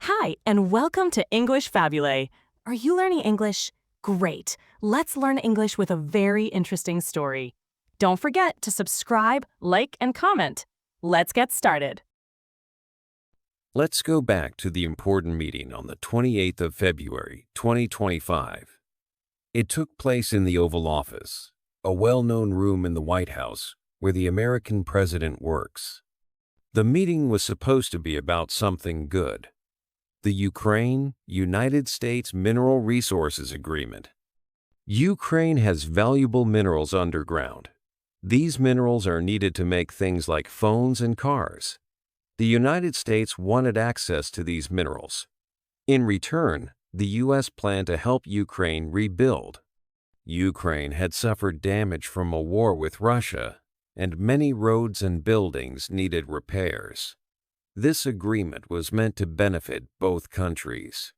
Hi, and welcome to English-Fabule. Are you learning English? Great. Let's learn English with a very interesting story. Don't forget to subscribe, like, and comment. Let's get started. Let's go back to the important meeting on the 28th of February, 2025. It took place in the Oval Office, a well-known room in the White House where the American president works. The meeting was supposed to be about something good: the Ukraine-United States Mineral Resources Agreement. Ukraine has valuable minerals underground. These minerals are needed to make things like phones and cars. The United States wanted access to these minerals. In return, the U.S. planned to help Ukraine rebuild. Ukraine had suffered damage from a war with Russia, and many roads and buildings needed repairs. This agreement was meant to benefit both countries.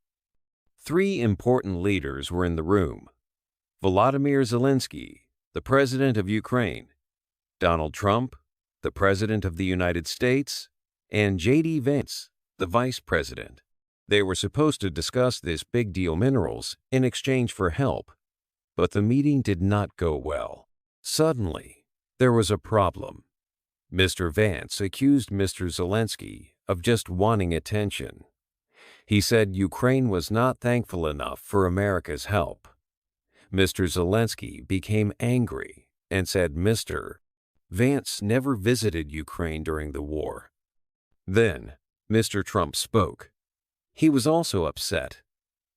Three important leaders were in the room: Volodymyr Zelensky, the President of Ukraine; Donald Trump, the President of the United States; and J.D. Vance, the Vice President. They were supposed to discuss this big deal minerals in exchange for help, but the meeting did not go well. Suddenly, there was a problem. Mr. Vance accused Mr. Zelensky of just wanting attention. He said Ukraine was not thankful enough for America's help. Mr. Zelensky became angry and said Mr. Vance never visited Ukraine during the war. Then, Mr. Trump spoke. He was also upset.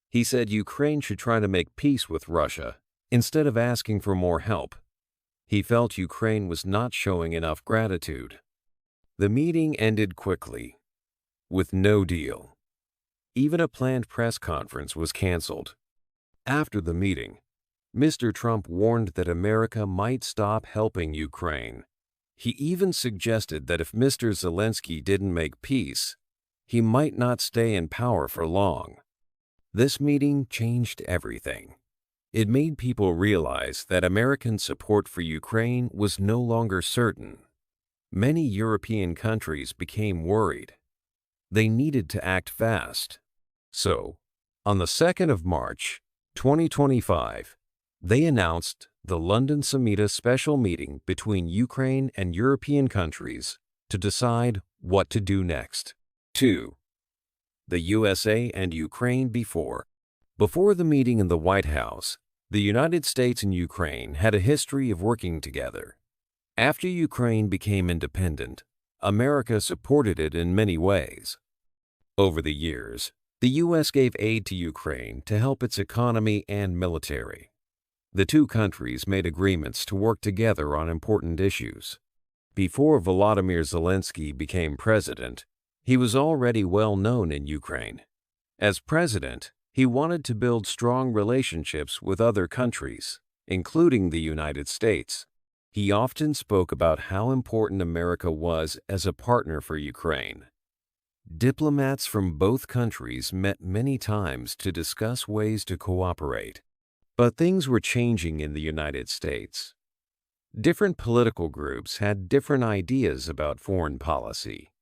He said Ukraine should try to make peace with Russia instead of asking for more help. He felt Ukraine was not showing enough gratitude. The meeting ended quickly, with no deal. Even a planned press conference was canceled. After the meeting, Mr. Trump warned that America might stop helping Ukraine. He even suggested that if Mr. Zelensky didn't make peace, he might not stay in power for long. This meeting changed everything. It made people realize that American support for Ukraine was no longer certain. Many European countries became worried. They needed to act fast. So, on the 2nd of March, 2025, they announced the London Summit special meeting between Ukraine and European countries to decide what to do next. 2. The USA and Ukraine before. Before the meeting in the White House, the United States and Ukraine had a history of working together. After Ukraine became independent, America supported it in many ways. Over the years, the U.S. gave aid to Ukraine to help its economy and military. The two countries made agreements to work together on important issues. Before Volodymyr Zelensky became president, he was already well known in Ukraine. As president, he wanted to build strong relationships with other countries, including the United States. He often spoke about how important America was as a partner for Ukraine. Diplomats from both countries met many times to discuss ways to cooperate. But things were changing in the United States. Different political groups had different ideas about foreign policy.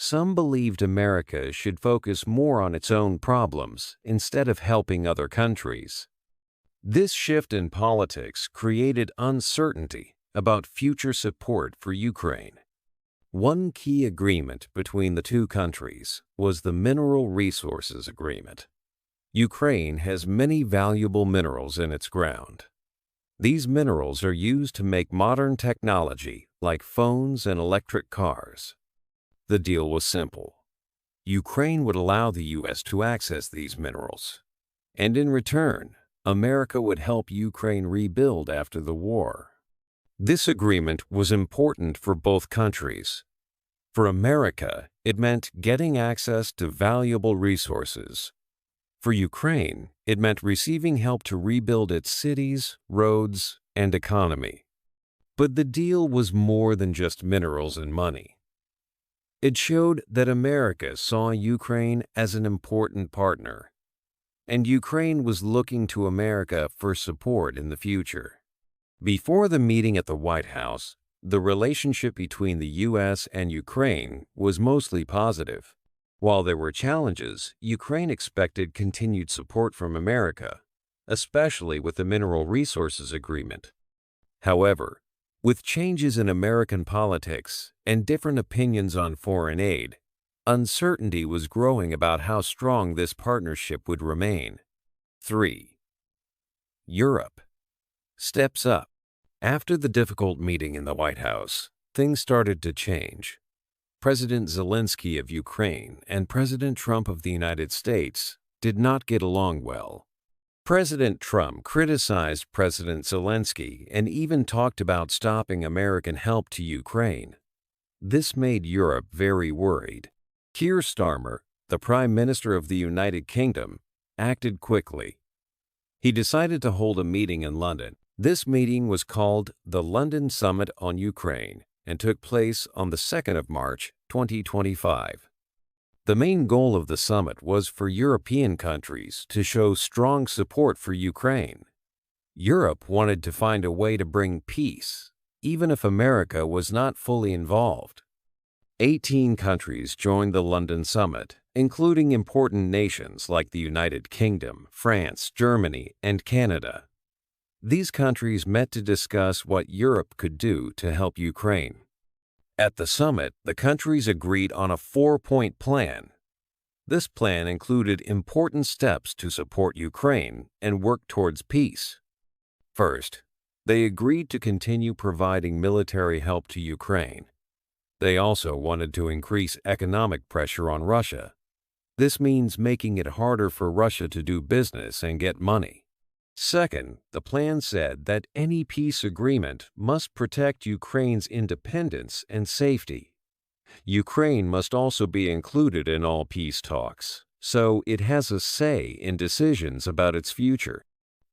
Some believed America should focus more on its own problems instead of helping other countries. This shift in politics created uncertainty about future support for Ukraine. One key agreement between the two countries was the Mineral Resources Agreement. Ukraine has many valuable minerals in its ground. These minerals are used to make modern technology like phones and electric cars. The deal was simple. Ukraine would allow the U.S. to access these minerals, and in return, America would help Ukraine rebuild after the war. This agreement was important for both countries. For America, it meant getting access to valuable resources. For Ukraine, it meant receiving help to rebuild its cities, roads, and economy. But the deal was more than just minerals and money. It showed that America saw Ukraine as an important partner, and Ukraine was looking to America for support in the future. Before the meeting at the White House, the relationship between the U.S. and Ukraine was mostly positive. While there were challenges, Ukraine expected continued support from America, especially with the Mineral Resources Agreement. However, with changes in American politics and different opinions on foreign aid, uncertainty was growing about how strong this partnership would remain. 3. Europe steps up. After the difficult meeting in the White House, things started to change. President Zelensky of Ukraine and President Trump of the United States did not get along well. President Trump criticized President Zelensky and even talked about stopping American help to Ukraine. This made Europe very worried. Keir Starmer, the Prime Minister of the United Kingdom, acted quickly. He decided to hold a meeting in London. This meeting was called the London Summit on Ukraine and took place on the 2nd of March, 2025. The main goal of the summit was for European countries to show strong support for Ukraine. Europe wanted to find a way to bring peace, even if America was not fully involved. 18 countries joined the London summit, including important nations like the United Kingdom, France, Germany, and Canada. These countries met to discuss what Europe could do to help Ukraine. At the summit, the countries agreed on a 4-point plan. This plan included important steps to support Ukraine and work towards peace. First, they agreed to continue providing military help to Ukraine. They also wanted to increase economic pressure on Russia. This means making it harder for Russia to do business and get money. Second, the plan said that any peace agreement must protect Ukraine's independence and safety. Ukraine must also be included in all peace talks, so it has a say in decisions about its future.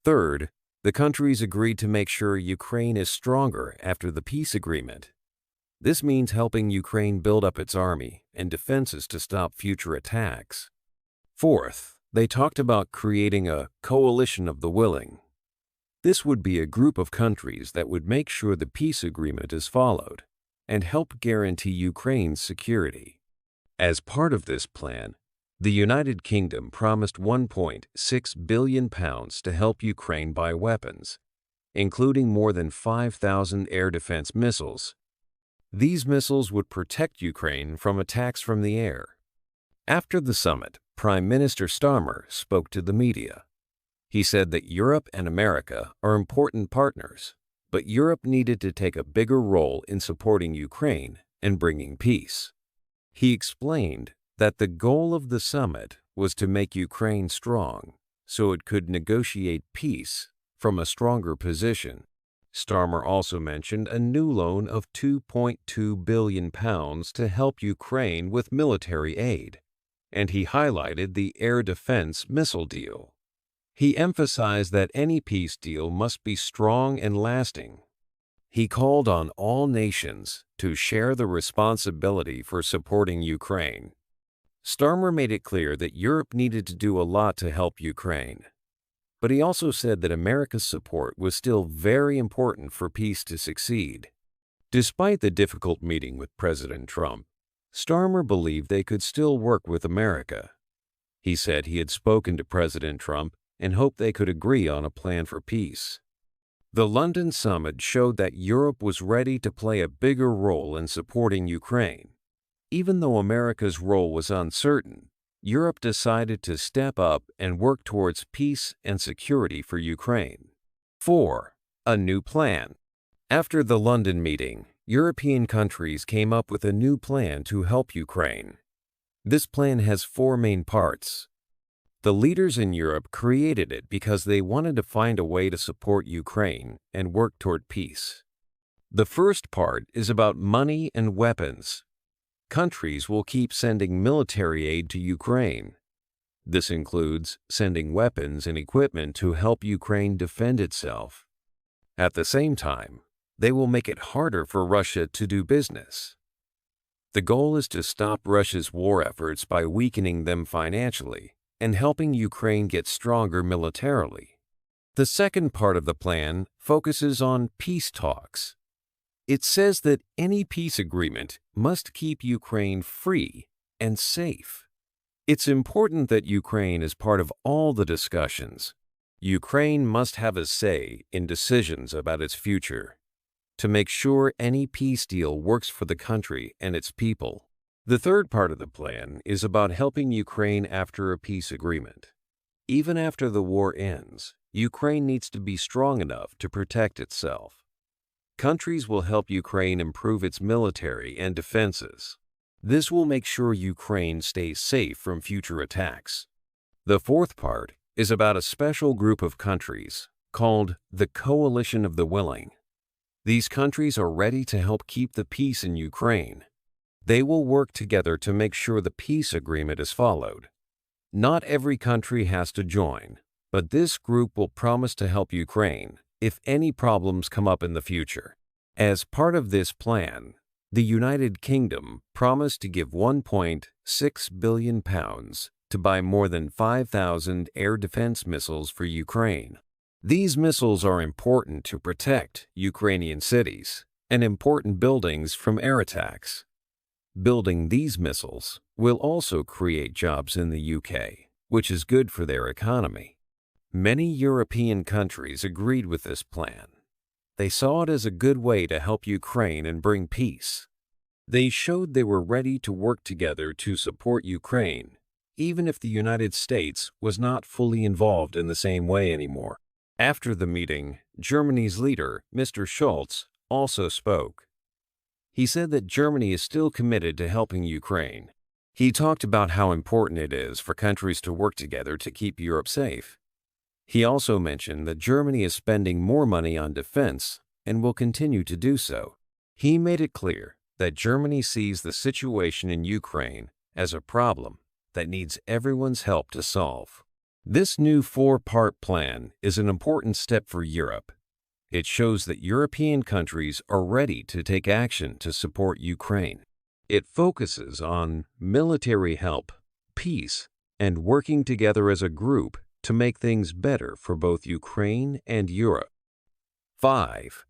Third, the countries agreed to make sure Ukraine is stronger after the peace agreement. This means helping Ukraine build up its army and defenses to stop future attacks. Fourth, they talked about creating a coalition of the willing. This would be a group of countries that would make sure the peace agreement is followed and help guarantee Ukraine's security. As part of this plan, the United Kingdom promised £1.6 billion to help Ukraine buy weapons, including more than 5,000 air defense missiles. These missiles would protect Ukraine from attacks from the air. After the summit, Prime Minister Starmer spoke to the media. He said that Europe and America are important partners, but Europe needed to take a bigger role in supporting Ukraine and bringing peace. He explained that the goal of the summit was to make Ukraine strong so it could negotiate peace from a stronger position. Starmer also mentioned a new loan of £2.2 billion to help Ukraine with military aid, and he highlighted the air defense missile deal. He emphasized that any peace deal must be strong and lasting. He called on all nations to share the responsibility for supporting Ukraine. Starmer made it clear that Europe needed to do a lot to help Ukraine, but he also said that America's support was still very important for peace to succeed. Despite the difficult meeting with President Trump, Starmer believed they could still work with America. He said he had spoken to President Trump and hoped they could agree on a plan for peace. The London summit showed that Europe was ready to play a bigger role in supporting Ukraine. Even though America's role was uncertain, Europe decided to step up and work towards peace and security for Ukraine. 4. A new plan. After the London meeting, European countries came up with a new plan to help Ukraine. This plan has 4 main parts. The leaders in Europe created it because they wanted to find a way to support Ukraine and work toward peace. The first part is about money and weapons. Countries will keep sending military aid to Ukraine. This includes sending weapons and equipment to help Ukraine defend itself. At the same time, they will make it harder for Russia to do business. The goal is to stop Russia's war efforts by weakening them financially and helping Ukraine get stronger militarily. The second part of the plan focuses on peace talks. It says that any peace agreement must keep Ukraine free and safe. It's important that Ukraine is part of all the discussions. Ukraine must have a say in decisions about its future to make sure any peace deal works for the country and its people. The third part of the plan is about helping Ukraine after a peace agreement. Even after the war ends, Ukraine needs to be strong enough to protect itself. Countries will help Ukraine improve its military and defenses. This will make sure Ukraine stays safe from future attacks. The fourth part is about a special group of countries called the Coalition of the Willing. These countries are ready to help keep the peace in Ukraine. They will work together to make sure the peace agreement is followed. Not every country has to join, but this group will promise to help Ukraine if any problems come up in the future. As part of this plan, the United Kingdom promised to give £1.6 billion to buy more than 5,000 air defense missiles for Ukraine. These missiles are important to protect Ukrainian cities and important buildings from air attacks. Building these missiles will also create jobs in the UK, which is good for their economy. Many European countries agreed with this plan. They saw it as a good way to help Ukraine and bring peace. They showed they were ready to work together to support Ukraine, even if the United States was not fully involved in the same way anymore. After the meeting, Germany's leader, Mr. Schulz, also spoke. He said that Germany is still committed to helping Ukraine. He talked about how important it is for countries to work together to keep Europe safe. He also mentioned that Germany is spending more money on defense and will continue to do so. He made it clear that Germany sees the situation in Ukraine as a problem that needs everyone's help to solve. This new four-part plan is an important step for Europe. It shows that European countries are ready to take action to support Ukraine. It focuses on military help, peace, and working together as a group to make things better for both Ukraine and Europe. 5.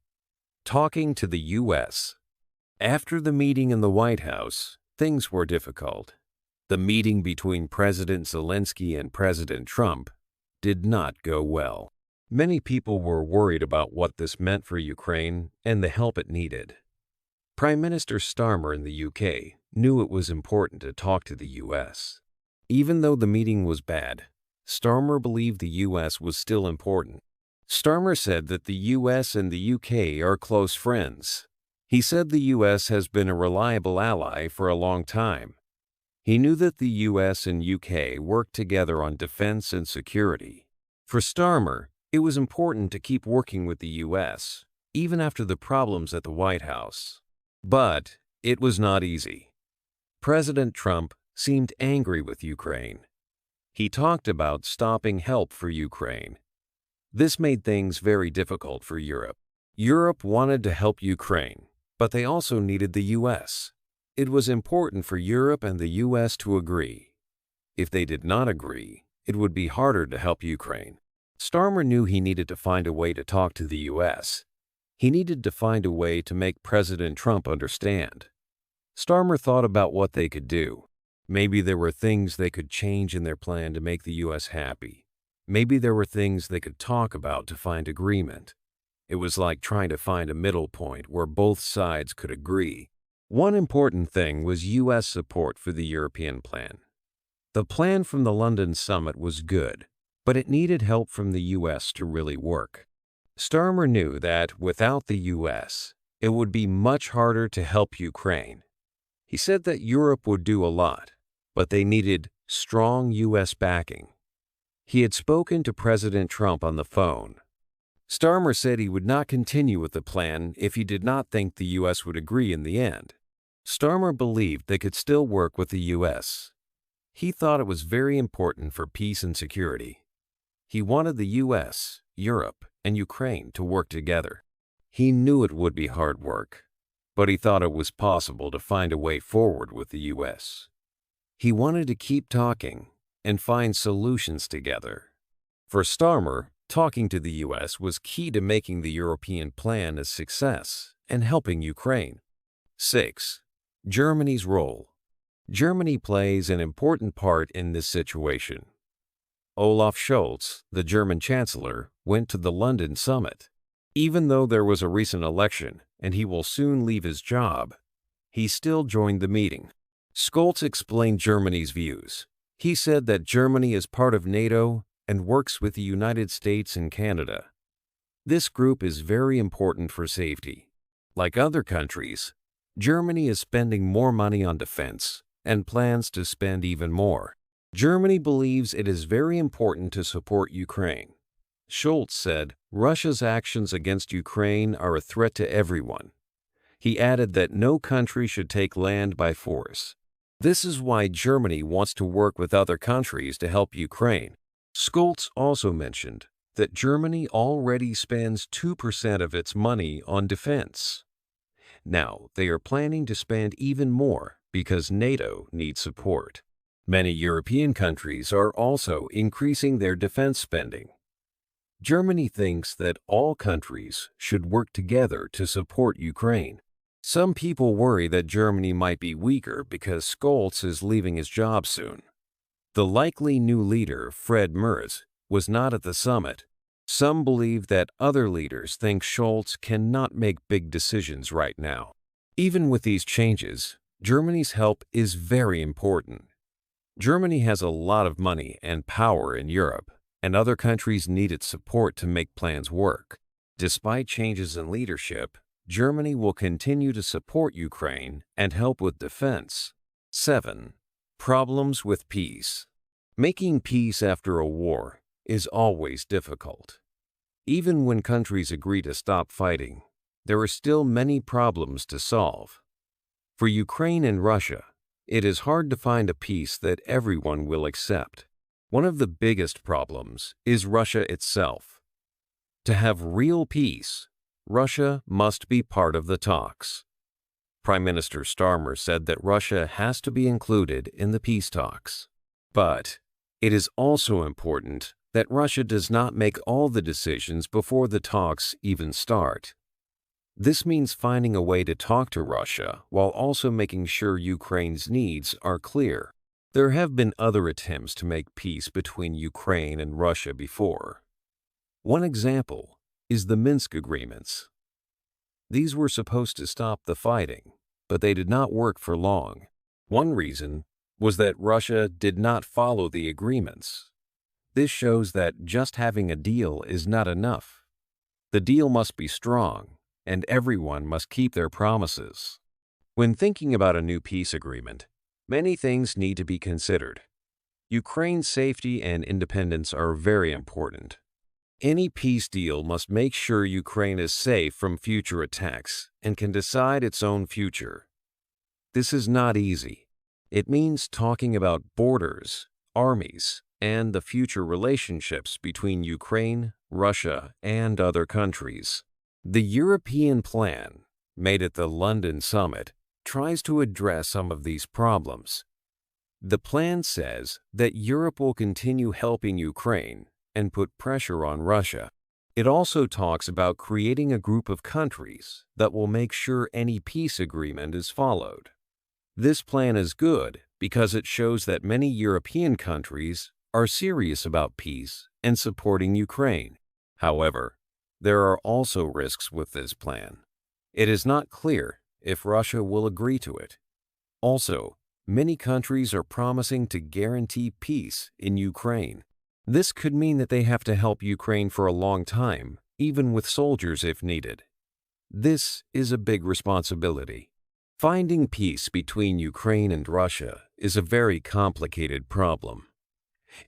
Talking to the U.S. After the meeting in the White House, things were difficult. The meeting between President Zelensky and President Trump did not go well. Many people were worried about what this meant for Ukraine and the help it needed. Prime Minister Starmer in the UK knew it was important to talk to the U.S. Even though the meeting was bad, Starmer believed the U.S. was still important. Starmer said that the U.S. and the U.K. are close friends. He said the U.S. has been a reliable ally for a long time. He knew that the U.S. and U.K. worked together on defense and security. For Starmer, it was important to keep working with the U.S., even after the problems at the White House. But it was not easy. President Trump seemed angry with Ukraine. He talked about stopping help for Ukraine. This made things very difficult for Europe. Europe wanted to help Ukraine, but they also needed the U.S. It was important for Europe and the U.S. to agree. If they did not agree, it would be harder to help Ukraine. Starmer knew he needed to find a way to talk to the U.S. He needed to find a way to make President Trump understand. Starmer thought about what they could do. Maybe there were things they could change in their plan to make the U.S. happy. Maybe there were things they could talk about to find agreement. It was like trying to find a middle point where both sides could agree. One important thing was U.S. support for the European plan. The plan from the London summit was good, but it needed help from the U.S. to really work. Starmer knew that without the U.S., it would be much harder to help Ukraine. He said that Europe would do a lot, but they needed strong U.S. backing. He had spoken to President Trump on the phone. Starmer said he would not continue with the plan if he did not think the U.S. would agree in the end. Starmer believed they could still work with the U.S. He thought it was very important for peace and security. He wanted the U.S., Europe, and Ukraine to work together. He knew it would be hard work, but he thought it was possible to find a way forward with the U.S. He wanted to keep talking and find solutions together. For Starmer, talking to the U.S. was key to making the European plan a success and helping Ukraine. 6. Germany's role. Germany plays an important part in this situation. Olaf Scholz, the German chancellor, went to the London summit. Even though there was a recent election and he will soon leave his job, he still joined the meeting. Scholz explained Germany's views. He said that Germany is part of NATO and works with the United States and Canada. This group is very important for safety. Like other countries, Germany is spending more money on defense and plans to spend even more. Germany believes it is very important to support Ukraine. Scholz said Russia's actions against Ukraine are a threat to everyone. He added that no country should take land by force. This is why Germany wants to work with other countries to help Ukraine. Scholz also mentioned that Germany already spends 2% of its money on defense. Now, they are planning to spend even more because NATO needs support. Many European countries are also increasing their defense spending. Germany thinks that all countries should work together to support Ukraine. Some people worry that Germany might be weaker because Scholz is leaving his job soon. The likely new leader, Fred Merz, was not at the summit. Some believe that other leaders think Scholz cannot make big decisions right now. Even with these changes, Germany's help is very important. Germany has a lot of money and power in Europe, and other countries need its support to make plans work. Despite changes in leadership, Germany will continue to support Ukraine and help with defense. 7. Problems with peace. Making peace after a war is always difficult. Even when countries agree to stop fighting, there are still many problems to solve. For Ukraine and Russia, it is hard to find a peace that everyone will accept. One of the biggest problems is Russia itself. To have real peace, Russia must be part of the talks. Prime Minister Starmer said that Russia has to be included in the peace talks. But it is also important that Russia does not make all the decisions before the talks even start. This means finding a way to talk to Russia while also making sure Ukraine's needs are clear. There have been other attempts to make peace between Ukraine and Russia before. One example is the Minsk agreements. These were supposed to stop the fighting, but they did not work for long. One reason was that Russia did not follow the agreements. This shows that just having a deal is not enough. The deal must be strong, and everyone must keep their promises. When thinking about a new peace agreement, many things need to be considered. Ukraine's safety and independence are very important. Any peace deal must make sure Ukraine is safe from future attacks and can decide its own future. This is not easy. It means talking about borders, armies, and the future relationships between Ukraine, Russia, and other countries. The European plan, made at the London summit, tries to address some of these problems. The plan says that Europe will continue helping Ukraine and put pressure on Russia. It also talks about creating a group of countries that will make sure any peace agreement is followed. This plan is good because it shows that many European countries are serious about peace and supporting Ukraine. However, there are also risks with this plan. It is not clear if Russia will agree to it. Also, many countries are promising to guarantee peace in Ukraine. This could mean that they have to help Ukraine for a long time, even with soldiers if needed. This is a big responsibility. Finding peace between Ukraine and Russia is a very complicated problem.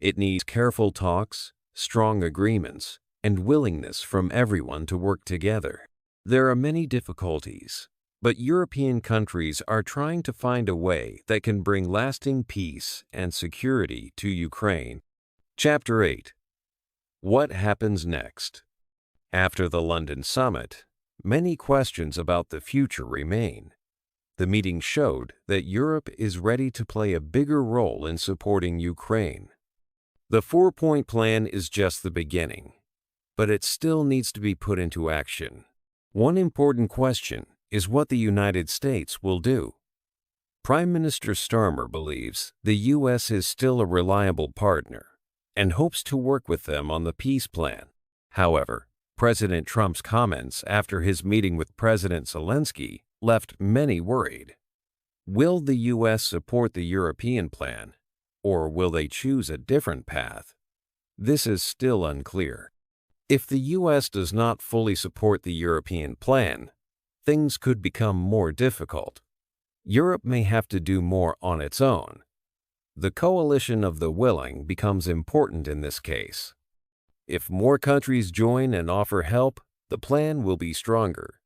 It needs careful talks, strong agreements, and willingness from everyone to work together. There are many difficulties, but European countries are trying to find a way that can bring lasting peace and security to Ukraine. Chapter 8. What happens next? After the London summit, many questions about the future remain. The meeting showed that Europe is ready to play a bigger role in supporting Ukraine. The 4-point plan is just the beginning, but it still needs to be put into action. One important question is what the United States will do. Prime Minister Starmer believes the U.S. is still a reliable partner and hopes to work with them on the peace plan. However, President Trump's comments after his meeting with President Zelensky left many worried. Will the U.S. support the European plan, or will they choose a different path? This is still unclear. If the U.S. does not fully support the European plan, things could become more difficult. Europe may have to do more on its own. The coalition of the willing becomes important in this case. If more countries join and offer help, the plan will be stronger.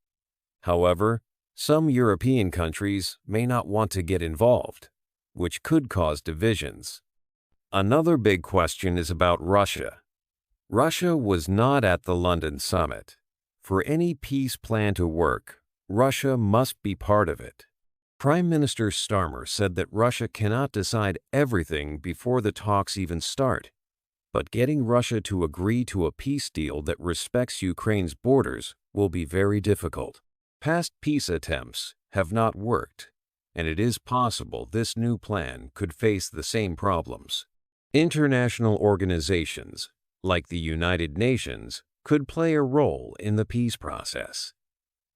However, some European countries may not want to get involved, which could cause divisions. Another big question is about Russia. Russia was not at the London summit. For any peace plan to work, Russia must be part of it. Prime Minister Starmer said that Russia cannot decide everything before the talks even start. But getting Russia to agree to a peace deal that respects Ukraine's borders will be very difficult. Past peace attempts have not worked, and it is possible this new plan could face the same problems. International organizations, like the United Nations, could play a role in the peace process.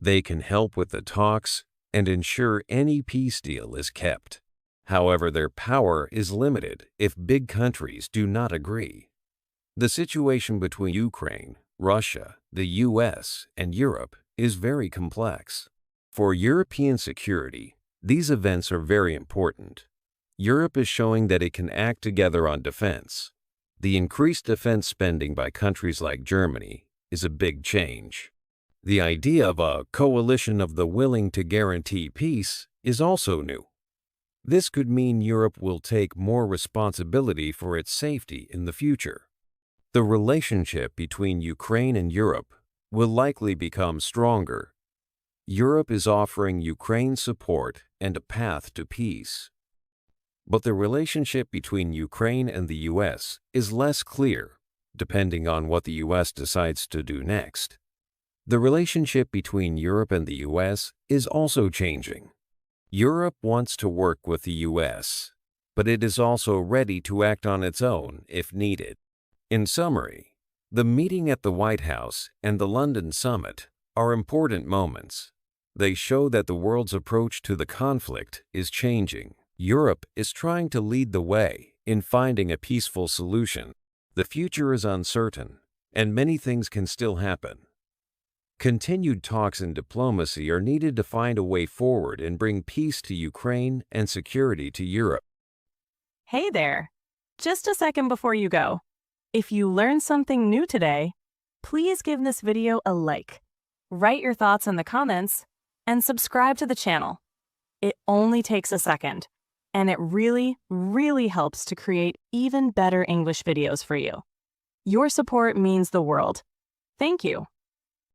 They can help with the talks and ensure any peace deal is kept. However, their power is limited if big countries do not agree. The situation between Ukraine, Russia, the U.S., and Europe is very complex. For European security, these events are very important. Europe is showing that it can act together on defense. The increased defense spending by countries like Germany is a big change. The idea of a coalition of the willing to guarantee peace is also new. This could mean Europe will take more responsibility for its safety in the future. The relationship between Ukraine and Europe will likely become stronger. Europe is offering Ukraine support and a path to peace. But the relationship between Ukraine and the U.S. is less clear, depending on what the U.S. decides to do next. The relationship between Europe and the U.S. is also changing. Europe wants to work with the U.S., but it is also ready to act on its own if needed. In summary, the meeting at the White House and the London summit are important moments. They show that the world's approach to the conflict is changing. Europe is trying to lead the way in finding a peaceful solution. The future is uncertain, and many things can still happen. Continued talks and diplomacy are needed to find a way forward and bring peace to Ukraine and security to Europe. Hey there! Just a second before you go. If you learned something new today, please give this video a like, write your thoughts in the comments, and subscribe to the channel. It only takes a second, and it really, really helps to create even better English videos for you. Your support means the world. Thank you.